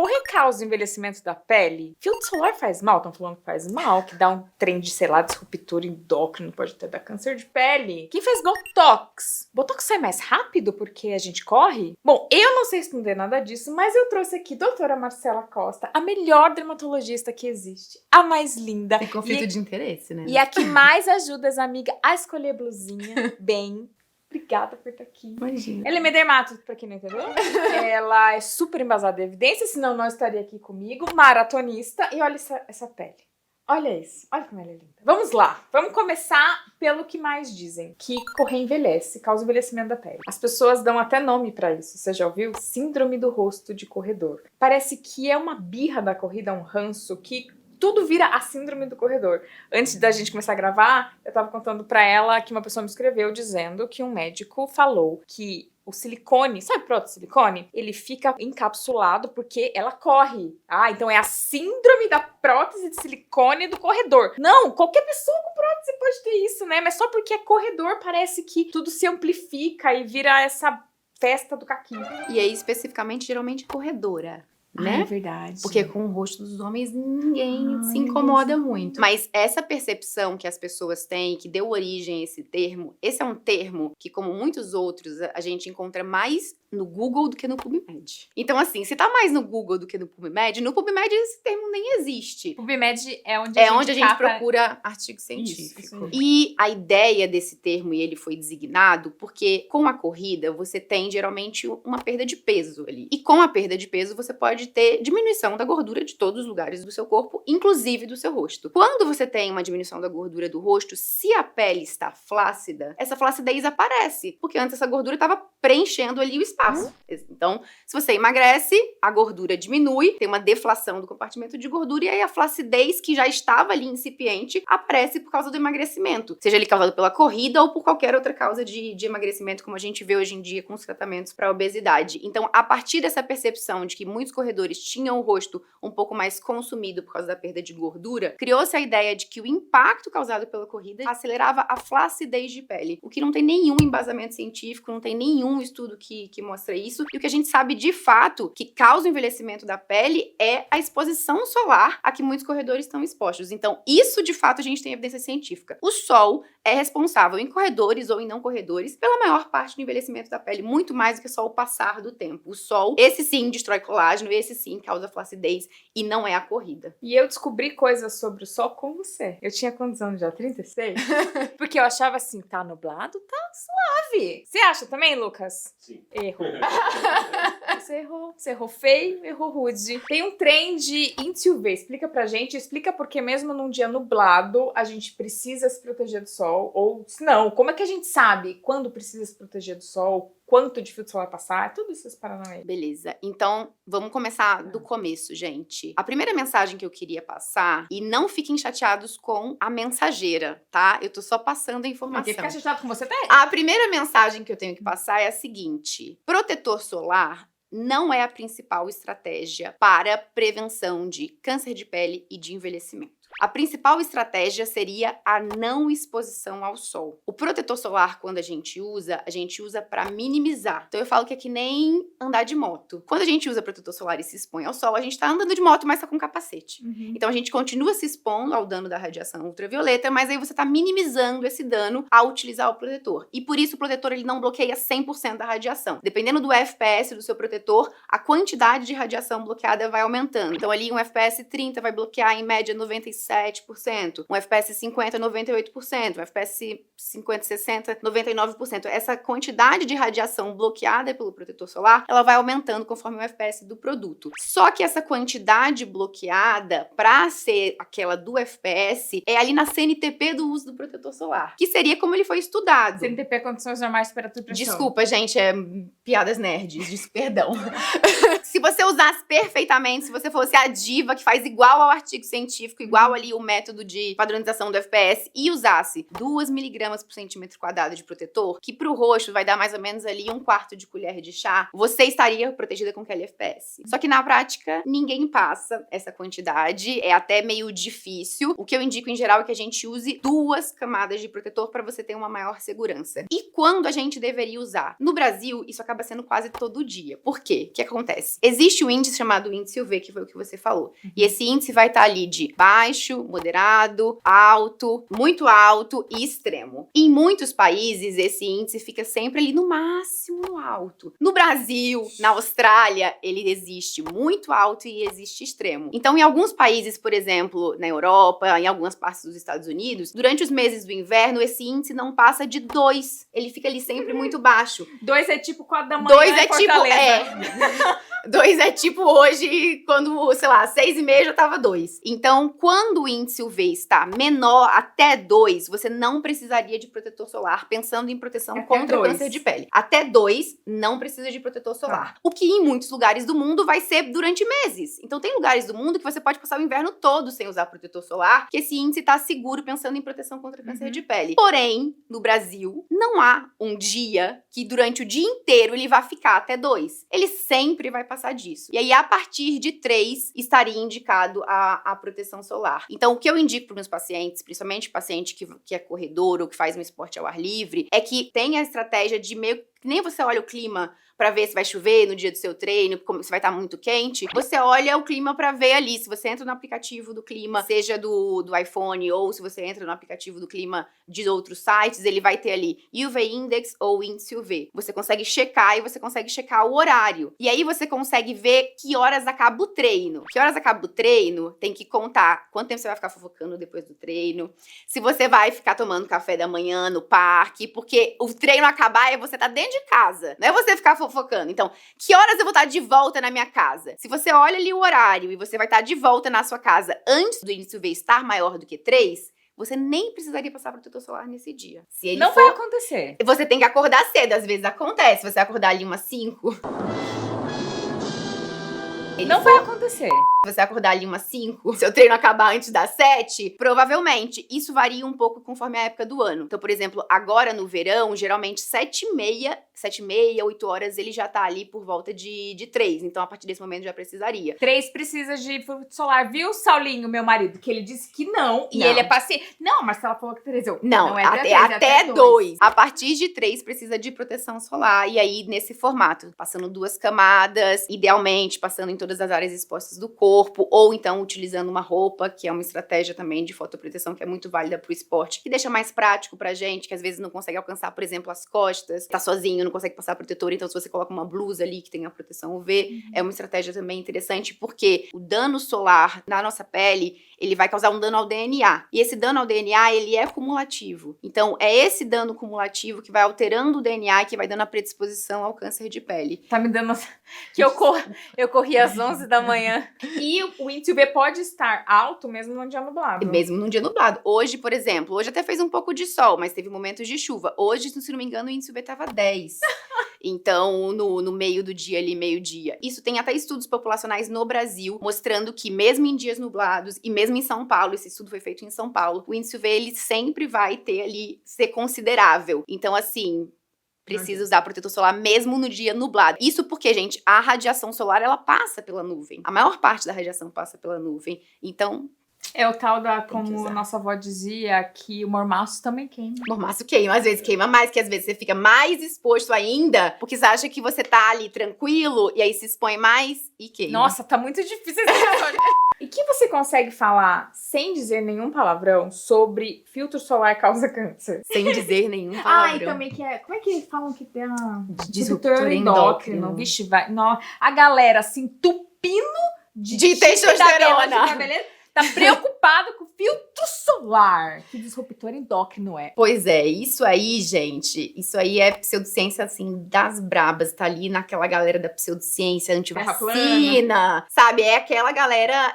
correr causa envelhecimento da pele? Filtro solar faz mal? Estão falando que faz mal, que dá um trem de, sei lá, disruptor endócrino, pode até dar câncer de pele. Quem fez Botox? Botox sai mais rápido porque a gente corre? Bom, eu não sei responder nada disso, mas eu trouxe aqui doutora Marcela Costa, a melhor dermatologista que existe, a mais linda. Tem conflito de interesse, né? E a que mais ajuda as amigas a escolher blusinha bem. Obrigada por estar aqui. Imagina. Ela é minha dermato, pra quem não entendeu. Ela é super embasada em evidência, senão não estaria aqui comigo. Maratonista. E olha essa pele. Olha isso. Olha como ela é linda. Vamos lá. Vamos começar pelo que mais dizem. Que correr envelhece, causa envelhecimento da pele. As pessoas dão até nome pra isso. Você já ouviu? Síndrome do rosto de corredor. Parece que é uma birra da corrida, um ranço que... tudo vira a síndrome do corredor. Antes da gente começar a gravar, eu tava contando pra ela que uma pessoa me escreveu dizendo que um médico falou que o silicone, sabe prótese de silicone? Ele fica encapsulado porque ela corre. Ah, então é a síndrome da prótese de silicone do corredor. Não, qualquer pessoa com prótese pode ter isso, né? Mas só porque é corredor parece que tudo se amplifica e vira essa festa do caquinho. E aí, especificamente, geralmente corredora. Né? É verdade. Porque com o rosto dos homens ninguém se incomoda muito. Mas essa percepção que as pessoas têm, que deu origem a esse termo, esse é um termo que, como muitos outros, a gente encontra mais no Google do que no PubMed. Então, assim, se tá mais no Google do que no PubMed esse termo nem existe. PubMed é onde a gente procura artigo científico. Isso. E a ideia desse termo, e ele foi designado, porque com a corrida você tem geralmente uma perda de peso ali. E com a perda de peso você pode ter diminuição da gordura de todos os lugares do seu corpo, inclusive do seu rosto. Quando você tem uma diminuição da gordura do rosto, se a pele está flácida, essa flacidez aparece, porque antes essa gordura estava preenchendo ali o espaço. Então, se você emagrece, a gordura diminui, tem uma deflação do compartimento de gordura e aí a flacidez que já estava ali incipiente aparece por causa do emagrecimento, seja ele causado pela corrida ou por qualquer outra causa de emagrecimento, como a gente vê hoje em dia com os tratamentos para obesidade. Então, a partir dessa percepção de que muitos corredores tinham o rosto um pouco mais consumido por causa da perda de gordura, criou-se a ideia de que o impacto causado pela corrida acelerava a flacidez de pele, o que não tem nenhum embasamento científico, não tem nenhum estudo que mostra isso, e o que a gente sabe de fato que causa o envelhecimento da pele é a exposição solar a que muitos corredores estão expostos. Então, isso de fato a gente tem evidência científica. O sol é responsável em corredores ou em não corredores pela maior parte do envelhecimento da pele, muito mais do que só o passar do tempo. O sol, esse sim destrói colágeno, esse sim causa flacidez e não é a corrida. E eu descobri coisas sobre o sol com você. Eu tinha quantos anos já? 36? Porque eu achava assim, tá nublado, tá suave. Você acha também, Lucas? Sim. Errou. Você errou. Você errou feio, errou rude. Tem um trem de INTUV. Explica pra gente, explica porque mesmo num dia nublado, a gente precisa se proteger do sol. Ou, se não, como é que a gente sabe quando precisa se proteger do sol? Quanto de filtro solar passar? Tudo isso Paranauê. Beleza. Então, vamos começar do começo, gente. A primeira mensagem que eu queria passar, e não fiquem chateados com a mensageira, tá? Eu tô só passando a informação. Quem ficar chateado com você tá aí. A primeira mensagem que eu tenho que passar é a seguinte: protetor solar não é a principal estratégia para prevenção de câncer de pele e de envelhecimento. A principal estratégia seria a não exposição ao sol. O protetor solar, quando a gente usa para minimizar. Então eu falo que é que nem andar de moto. Quando a gente usa protetor solar e se expõe ao sol, a gente tá andando de moto, mas tá com capacete. Então a gente continua se expondo ao dano da radiação ultravioleta, mas aí você tá minimizando esse dano ao utilizar o protetor. E por isso o protetor ele não bloqueia 100% da radiação. Dependendo do FPS do seu protetor, a quantidade de radiação bloqueada vai aumentando. Então ali um FPS 30 vai bloquear em média 97%, um FPS 50, 98%, um FPS 50, 60, 99%. Essa quantidade de radiação bloqueada pelo protetor solar, ela vai aumentando conforme o FPS do produto. Só que essa quantidade bloqueada, para ser aquela do FPS, é ali na CNTP do uso do protetor solar, que seria como ele foi estudado. CNTP é condições normais de temperatura e pressão. Desculpa, gente, é piadas nerds, perdão. Se você usasse perfeitamente, se você fosse a diva que faz igual ao artigo científico, igual ali o método de padronização do FPS, e usasse 2 miligramas por centímetro quadrado de protetor, que pro rosto vai dar mais ou menos ali 1/4 de colher de chá, você estaria protegida com aquele FPS. Só que na prática, ninguém passa essa quantidade, é até meio difícil. O que eu indico em geral é que a gente use 2 camadas de protetor para você ter uma maior segurança. E quando a gente deveria usar? No Brasil, isso acaba sendo quase todo dia. Por quê? O que acontece? Existe um índice chamado índice UV, que foi o que você falou. E esse índice vai estar ali de baixo, moderado, alto, muito alto e extremo. Em muitos países, esse índice fica sempre ali no máximo no alto. No Brasil, na Austrália, ele existe muito alto e existe extremo. Então, em alguns países, por exemplo, na Europa, em algumas partes dos Estados Unidos, durante os meses do inverno, esse índice não passa de 2. Ele fica ali sempre muito baixo. 2 é tipo 4 da manhã 2 é em Fortaleza. tipo, 2 é tipo hoje, quando, sei lá, 6h30 já tava 2. Então, quando o índice UV está menor até 2, você não precisaria de protetor solar, pensando em proteção Até contra 2. câncer de pele. Até 2, não precisa de protetor solar. O que em muitos lugares do mundo vai ser durante meses. Então, tem lugares do mundo que você pode passar o inverno todo sem usar protetor solar, que esse índice tá seguro pensando em proteção contra câncer de pele. Porém, no Brasil, não há um dia que durante o dia inteiro ele vai ficar até 2. Ele sempre vai passar disso. E aí, a partir de 3, estaria indicado a proteção solar. Então, o que eu indico para meus pacientes, principalmente paciente que é corredor ou que faz um esporte ao ar livre, é que tenha a estratégia de meio que nem você olha o clima pra ver se vai chover no dia do seu treino, se vai estar muito quente. Você olha o clima pra ver ali. Se você entra no aplicativo do clima, seja do iPhone ou se você entra no aplicativo do clima de outros sites, ele vai ter ali UV Index ou índice UV. Você consegue checar e você consegue checar o horário. E aí você consegue ver que horas acaba o treino. Que horas acaba o treino, tem que contar quanto tempo você vai ficar fofocando depois do treino. Se você vai ficar tomando café da manhã no parque, porque o treino acabar é você tá dentro de casa. Não é você ficar fofocando. Então, que horas eu vou estar de volta na minha casa? Se você olha ali o horário e você vai estar de volta na sua casa antes do índice UV estar maior do que 3, você nem precisaria passar protetor solar nesse dia. Se ele Não for, vai acontecer. você tem que acordar cedo. Às vezes acontece. Você acordar ali umas 5. Não vai acontecer. Se você acordar ali umas 5, seu treino acabar antes das 7, provavelmente. Isso varia um pouco conforme a época do ano. Então, por exemplo, agora no verão, geralmente 7h30, 8 horas, ele já tá ali por volta de 3. Então, a partir desse momento, já precisaria. 3 precisa de filtro solar, viu, Saulinho, meu marido? Que ele disse que não. E Não. ele é paciente. Não, Marcela falou que 3. Não, é até 2. A partir de 3 precisa de proteção solar. E aí, nesse formato, passando 2 camadas, idealmente passando em todas as áreas expostas do corpo, ou então utilizando uma roupa, que é uma estratégia também de fotoproteção que é muito válida pro esporte, que deixa mais prático pra gente, que às vezes não consegue alcançar, por exemplo, as costas, tá sozinho, não consegue passar protetor, então se você coloca uma blusa ali que tem a proteção UV, é uma estratégia também interessante, porque o dano solar na nossa pele, ele vai causar um dano ao DNA. E esse dano ao DNA, ele é cumulativo. Então, é esse dano cumulativo que vai alterando o DNA e que vai dando a predisposição ao câncer de pele. Tá me dando... que eu corri às 11 da manhã. E o índice UV pode estar alto mesmo num dia nublado. Mesmo num dia nublado. Hoje, por exemplo, hoje até fez um pouco de sol, mas teve momentos de chuva. Hoje, se não me engano, o índice UV tava 10. Então, no meio do dia ali, meio-dia. Isso tem até estudos populacionais no Brasil, mostrando que mesmo em dias nublados, e mesmo em São Paulo, esse estudo foi feito em São Paulo, o índice UV, ele sempre vai ter ali, ser considerável. Então, assim... Precisa usar protetor solar mesmo no dia nublado. Isso porque, gente, a radiação solar, ela passa pela nuvem. A maior parte da radiação passa pela nuvem. Então... É o tal da, como a nossa avó dizia, que o mormaço também queima. Mormaço queima, às vezes queima mais, que às vezes você fica mais exposto ainda, porque você acha que você tá ali tranquilo, e aí se expõe mais e queima. Nossa, tá muito difícil essa história. E que você consegue falar, sem dizer nenhum palavrão, sobre filtro solar causa câncer? Sem dizer nenhum palavrão. E também que é... Como é que eles falam que tem a... Disruptor endócrino. Vixe, vai... Não, a galera, assim, tupindo de testosterona. Beleza? Tá preocupado com filtro solar. Que disruptor endócrino é. Pois é, isso aí, gente, isso aí é pseudociência, assim, das brabas. Tá ali naquela galera da pseudociência, antivacina, sabe? É aquela galera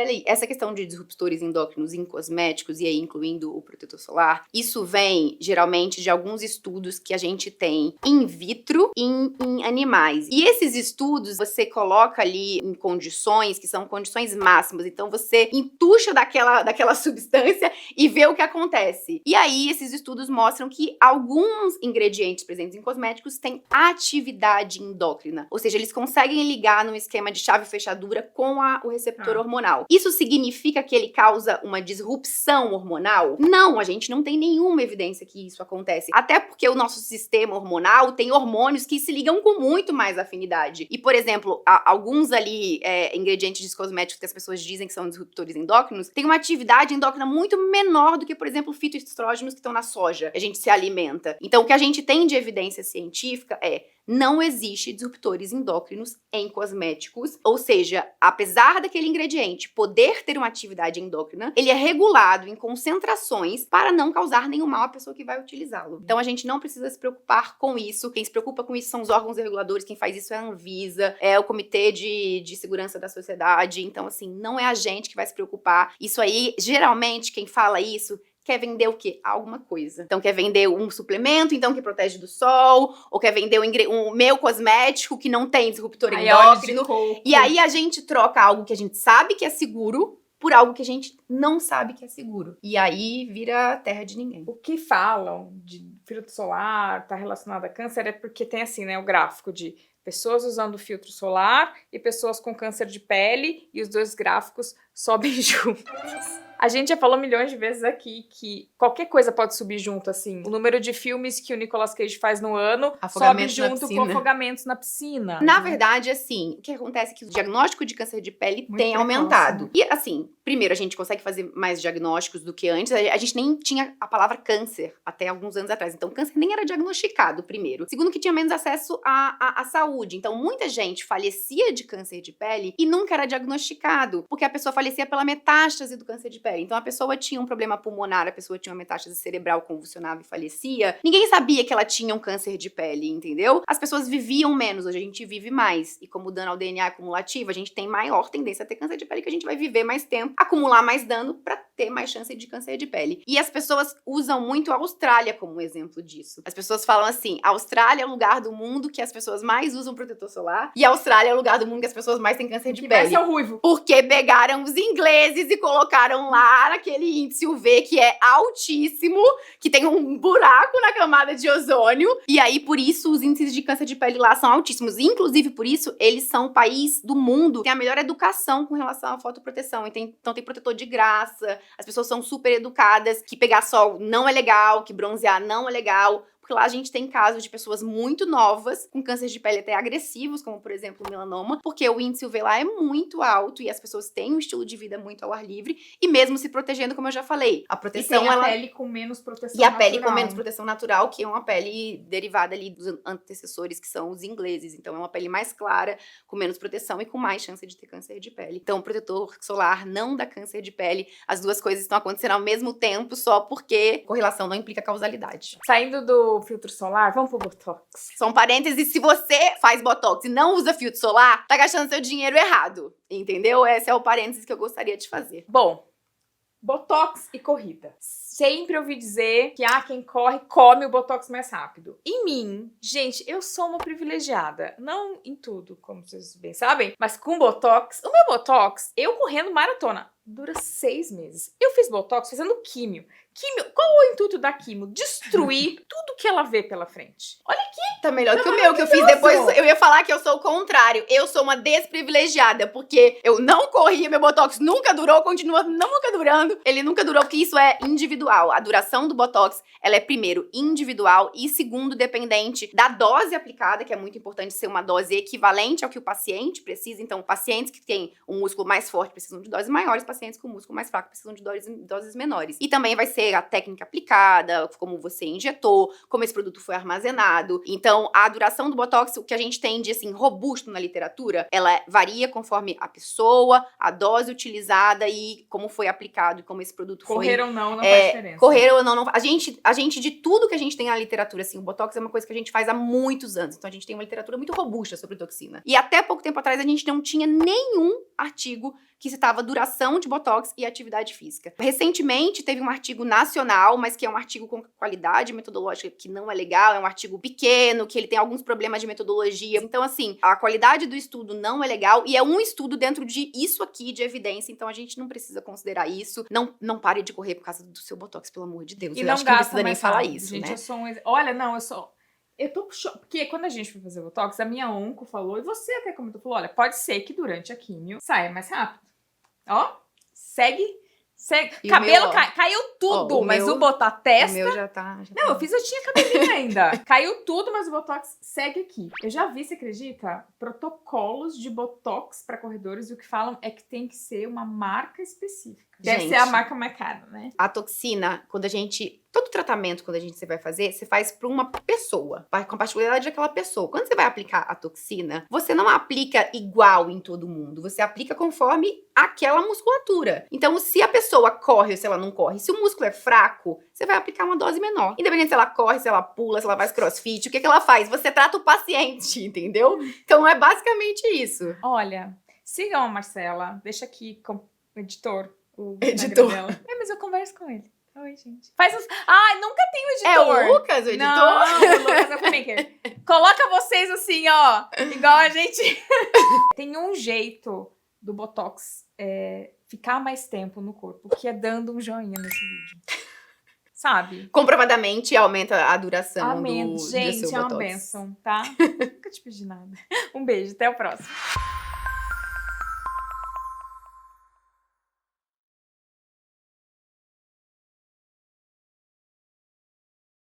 ali. Essa questão de disruptores endócrinos em cosméticos, e aí incluindo o protetor solar, isso vem, geralmente, de alguns estudos que a gente tem in vitro em animais. E esses estudos, você coloca ali em condições que são condições máximas. Então, você entuxa daquela substância ciência e ver o que acontece. E aí, esses estudos mostram que alguns ingredientes presentes em cosméticos têm atividade endócrina. Ou seja, eles conseguem ligar num esquema de chave e fechadura com o receptor hormonal. Isso significa que ele causa uma disrupção hormonal? Não, a gente não tem nenhuma evidência que isso acontece. Até porque o nosso sistema hormonal tem hormônios que se ligam com muito mais afinidade. E, por exemplo, alguns ali ingredientes de cosméticos que as pessoas dizem que são disruptores endócrinos têm uma atividade endócrina muito menor do que, por exemplo, fitoestrógenos que estão na soja. A gente se alimenta. Então, o que a gente tem de evidência científica não existe disruptores endócrinos em cosméticos, ou seja, apesar daquele ingrediente poder ter uma atividade endócrina, ele é regulado em concentrações para não causar nenhum mal à pessoa que vai utilizá-lo. Então a gente não precisa se preocupar com isso. Quem se preocupa com isso são os órgãos reguladores, quem faz isso é a Anvisa, é o Comitê de Segurança da Sociedade. Então, assim, não é a gente que vai se preocupar. Isso aí, geralmente, quem fala isso quer vender o quê? Alguma coisa. Então, quer vender um suplemento, então, que protege do sol, ou quer vender um meu cosmético que não tem disruptor endócrino. E aí, a gente troca algo que a gente sabe que é seguro por algo que a gente não sabe que é seguro. E aí, vira terra de ninguém. O que falam de filtro solar, tá relacionado a câncer, é porque tem assim, né, o gráfico de pessoas usando filtro solar e pessoas com câncer de pele, e os dois gráficos sobem juntos. A gente já falou milhões de vezes aqui que qualquer coisa pode subir junto, assim. O número de filmes que o Nicolas Cage faz no ano sobe junto com afogamentos na piscina. Na verdade, assim, o que acontece é que o diagnóstico de câncer de pele tem aumentado. E, assim, primeiro, a gente consegue fazer mais diagnósticos do que antes. A gente nem tinha a palavra câncer até alguns anos atrás. Então, câncer nem era diagnosticado, primeiro. Segundo, que tinha menos acesso à saúde. Então, muita gente falecia de câncer de pele e nunca era diagnosticado, porque a pessoa falecia pela metástase do câncer de pele. Então, a pessoa tinha um problema pulmonar, a pessoa tinha uma metástase cerebral, convulsionava e falecia. Ninguém sabia que ela tinha um câncer de pele, entendeu? As pessoas viviam menos, hoje a gente vive mais. E como o dano ao DNA é acumulativo, a gente tem maior tendência a ter câncer de pele, que a gente vai viver mais tempo, acumular mais dano pra ter mais chance de câncer de pele. E as pessoas usam muito a Austrália como um exemplo disso. As pessoas falam assim, a Austrália é o lugar do mundo que as pessoas mais usam protetor solar, e a Austrália é o lugar do mundo que as pessoas mais têm câncer de pele. Vai ser o ruivo. Porque pegaram os ingleses e colocaram lá naquele índice UV que é altíssimo, que tem um buraco na camada de ozônio, e aí por isso os índices de câncer de pele lá são altíssimos. Inclusive por isso eles são o país do mundo que tem a melhor educação com relação à fotoproteção. Então tem protetor de graça, as pessoas são super educadas, que pegar sol não é legal, que bronzear não é legal. Porque lá a gente tem casos de pessoas muito novas, com câncer de pele até agressivos, como por exemplo o melanoma, porque o índice UV lá é muito alto e as pessoas têm um estilo de vida muito ao ar livre, e mesmo se protegendo, como eu já falei. A proteção, e tem a pele com menos proteção natural. E a pele com menos proteção natural, que é uma pele derivada ali dos antecessores, que são os ingleses. Então é uma pele mais clara, com menos proteção e com mais chance de ter câncer de pele. Então o protetor solar não dá câncer de pele. As duas coisas estão acontecendo ao mesmo tempo, só porque correlação não implica causalidade. Saindo do filtro solar, vamos pro Botox. Só um parênteses, se você faz Botox e não usa filtro solar, tá gastando seu dinheiro errado, entendeu? Esse é o parênteses que eu gostaria de fazer. Bom, Botox e corrida. Sempre ouvi dizer que quem corre, come o Botox mais rápido. Em mim, gente, eu sou uma privilegiada. Não em tudo, como vocês bem sabem, mas com Botox, o meu Botox, eu correndo maratona, dura 6 meses. Eu fiz Botox fazendo químio. Qual o intuito da químio? Destruir tudo que ela vê pela frente. Olha aqui. Tá melhor que o meu, que eu fiz depois. Eu ia falar que eu sou o contrário. Eu sou uma desprivilegiada, porque eu não corria, meu Botox nunca durou, continua nunca durando. Ele nunca durou, porque isso é individual. A duração do Botox, ela é, primeiro, individual e, segundo, dependente da dose aplicada, que é muito importante ser uma dose equivalente ao que o paciente precisa. Então, pacientes que têm um músculo mais forte precisam de doses maiores, pacientes com músculo mais fraco precisam de doses menores. E também vai ser a técnica aplicada, como você injetou, como esse produto foi armazenado. Então, a duração do Botox, o que a gente tem de, assim, robusto na literatura, ela varia conforme a pessoa, a dose utilizada e como foi aplicado e como esse produto correr ou não faz diferença. Correr ou não. A gente, de tudo que a gente tem na literatura, assim, o Botox é uma coisa que a gente faz há muitos anos. Então, a gente tem uma literatura muito robusta sobre toxina. E até pouco tempo atrás, a gente não tinha nenhum artigo que citava duração de Botox e atividade física. Recentemente, teve um artigo nacional, mas que é um artigo com qualidade metodológica que não é legal, é um artigo pequeno, que ele tem alguns problemas de metodologia. Então, assim, a qualidade do estudo não é legal e é um estudo dentro de isso aqui, de evidência, então a gente não precisa considerar isso. Não pare de correr por causa do seu Botox, pelo amor de Deus. E Eu não acho que não gasta precisa nem mais falar rápido, isso, gente, né? eu sou olha, não, eu tô porque quando a gente foi fazer Botox, a minha onco falou, e você até comentou, falou, olha, pode ser que durante a químio saia mais rápido. Ó, segue. E Cabelo o meu, ó. caiu tudo, Ó, mas meu- o Botox, a testa... O meu já tá... Não, eu tinha cabelinho ainda. Caiu tudo, mas o Botox segue aqui. Eu já vi, você acredita? Protocolos de Botox para corredores e o que falam é que tem que ser uma marca específica. Deve Gente, ser a marca mais cara, né? a toxina, quando a gente... Todo tratamento, quando você vai fazer, você faz pra uma pessoa, com a particularidade daquela pessoa. Quando você vai aplicar a toxina, você não aplica igual em todo mundo. Você aplica conforme aquela musculatura. Então, se a pessoa corre ou se ela não corre, se o músculo é fraco, você vai aplicar uma dose menor. Independente se ela corre, se ela pula, se ela faz crossfit, o que ela faz? Você trata o paciente, entendeu? Então, é basicamente isso. Olha, sigam a Marcela. Deixa aqui com o editor. O Editor. Instagram dela. Mas eu converso com ele. Oi, gente. Faz uns... nunca tem o editor. É o Lucas, o editor? Não, o Lucas é o filmmaker. Coloca vocês assim, ó. Igual a gente... Tem um jeito do Botox ficar mais tempo no corpo, que é dando um joinha nesse vídeo. Sabe? Comprovadamente aumenta a duração Amém. do Gente, seu é uma Botox. bênção, tá? Nunca te pedi nada. Um beijo, até o próximo.